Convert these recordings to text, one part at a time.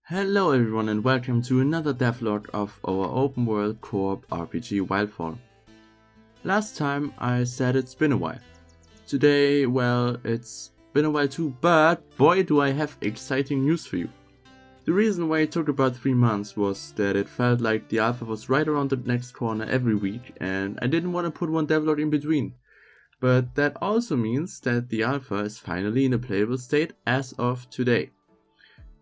Hello everyone and welcome to another devlog of our open world co-op RPG Wildfall. Last time I said it's been a while. Today, well, it's been a while too, but boy do I have exciting news for you. The reason why it took about 3 months was that it felt like the alpha was right around the next corner every week and I didn't want to put one devlog in between. But that also means that the alpha is finally in a playable state as of today.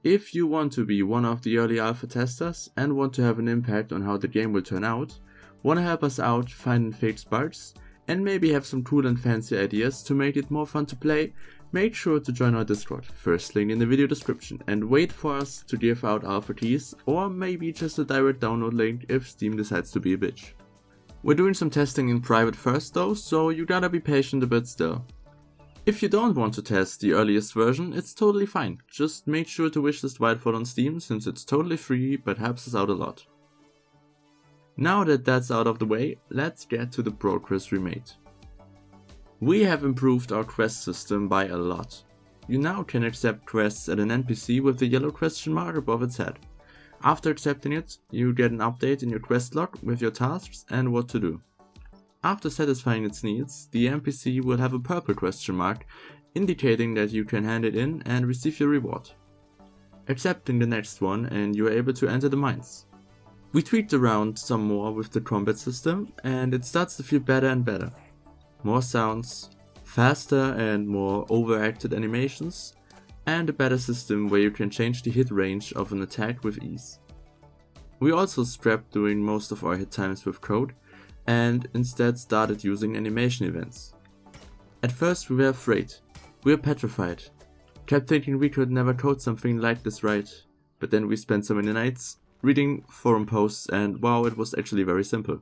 If you want to be one of the early alpha testers and want to have an impact on how the game will turn out, want to help us out finding fixed bugs, and maybe have some cool and fancy ideas to make it more fun to play, make sure to join our Discord, first link in the video description, and wait for us to give out alpha keys, or maybe just a direct download link if Steam decides to be a bitch. We're doing some testing in private first though, so you gotta be patient a bit still. If you don't want to test the earliest version, it's totally fine. Just make sure to wishlist Wildfall on Steam since it's totally free but helps us out a lot. Now that that's out of the way, let's get to the progress we made. We have improved our quest system by a lot. You now can accept quests at an NPC with the yellow question mark above its head. After accepting it, you get an update in your quest log with your tasks and what to do. After satisfying its needs, the NPC will have a purple question mark, indicating that you can hand it in and receive your reward. Accepting the next one and you are able to enter the mines. We tweaked around some more with the combat system and it starts to feel better and better. More sounds, faster and more overacted animations, and a better system where you can change the hit range of an attack with ease. We also scrapped doing most of our hit times with code, and instead started using animation events. At first we were afraid, we were petrified, kept thinking we could never code something like this right, but then we spent so many nights reading forum posts and wow, it was actually very simple.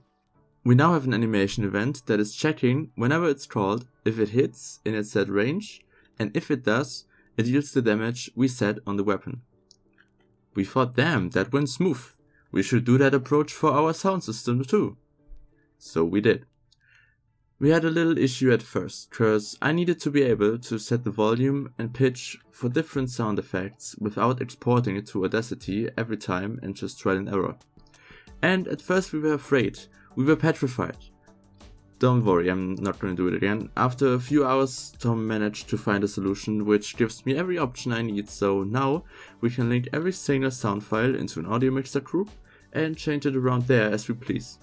We now have an animation event that is checking whenever it's called if it hits in its set range, and if it does, it deals the damage we set on the weapon. We thought, damn, that went smooth, we should do that approach for our sound system too. So we did. We had a little issue at first, cause I needed to be able to set the volume and pitch for different sound effects without exporting it to Audacity every time and just trial and error. And at first we were afraid, we were petrified. Don't worry, I'm not gonna do it again. After a few hours, Tom managed to find a solution which gives me every option I need, so now we can link every single sound file into an audio mixer group and change it around there as we please.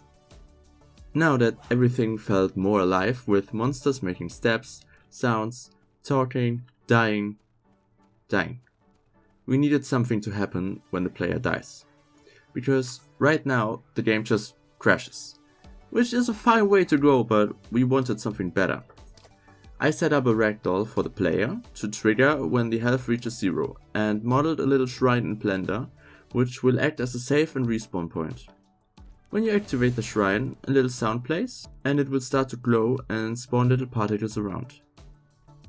Now that everything felt more alive with monsters making steps, sounds, talking, dying, we needed something to happen when the player dies. Because right now the game just crashes. Which is a fine way to go, but we wanted something better. I set up a ragdoll for the player to trigger when the health reaches 0 and modeled a little shrine in Blender which will act as a save and respawn point. When you activate the shrine, a little sound plays, and it will start to glow and spawn little particles around.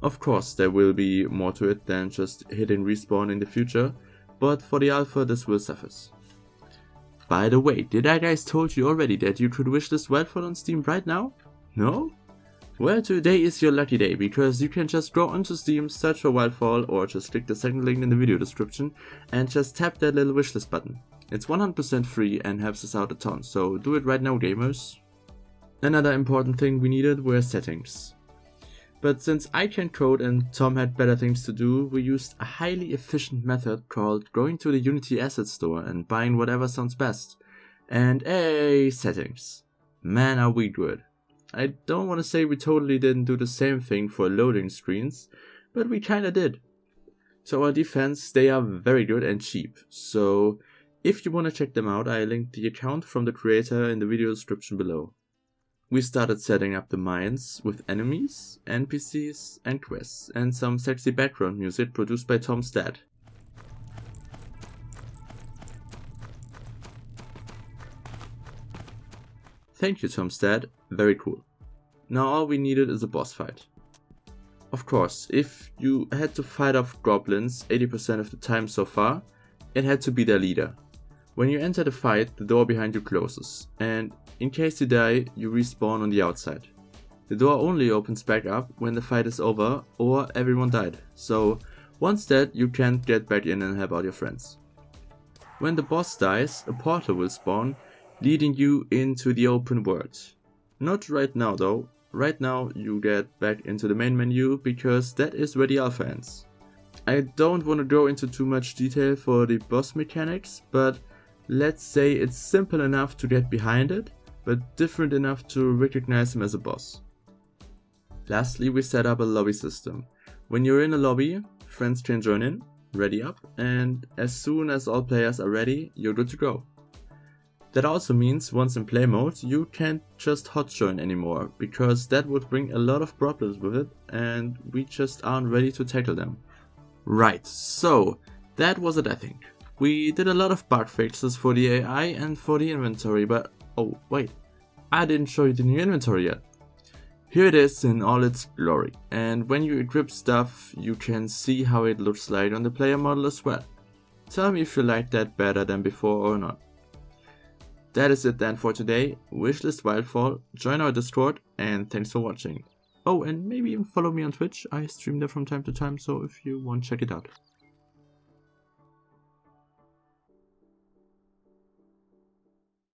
Of course, there will be more to it than just hitting respawn in the future, but for the alpha this will suffice. By the way, did I guys told you already that you could wishlist Wildfall on Steam right now? No? Well, today is your lucky day, because you can just go onto Steam, search for Wildfall, or just click the second link in the video description, and just tap that little wishlist button. It's 100% free and helps us out a ton, so do it right now, gamers. Another important thing we needed were settings. But since I can code and Tom had better things to do, we used a highly efficient method called going to the Unity asset store and buying whatever sounds best. And hey, settings. Man, are we good. I don't want to say we totally didn't do the same thing for loading screens, but we kinda did. To our defense, they are very good and cheap, so if you want to check them out, I linked the account from the creator in the video description below. We started setting up the mines with enemies, NPCs and quests, and some sexy background music produced by Tom's dad. Thank you, Tom's dad, very cool. Now all we needed is a boss fight. Of course, if you had to fight off goblins 80% of the time so far, it had to be their leader. When you enter the fight, the door behind you closes, and in case you die, you respawn on the outside. The door only opens back up when the fight is over or everyone died, so once dead you can't get back in and help out your friends. When the boss dies, a portal will spawn, leading you into the open world. Not right now though. Right now you get back into the main menu because that is where the alpha ends. I don't want to go into too much detail for the boss mechanics, but let's say it's simple enough to get behind it, but different enough to recognize him as a boss. Lastly, we set up a lobby system. When you're in a lobby, friends can join in, ready up, and as soon as all players are ready, you're good to go. That also means once in play mode, you can't just hot join anymore, because that would bring a lot of problems with it, and we just aren't ready to tackle them. Right, so that was it I think. We did a lot of bug fixes for the AI and for the inventory, but oh wait, I didn't show you the new inventory yet. Here it is in all its glory, and when you equip stuff, you can see how it looks like on the player model as well. Tell me if you like that better than before or not. That is it then for today. Wishlist Wildfall, join our Discord, and thanks for watching. Oh, and maybe even follow me on Twitch. I stream there from time to time, so if you want, check it out.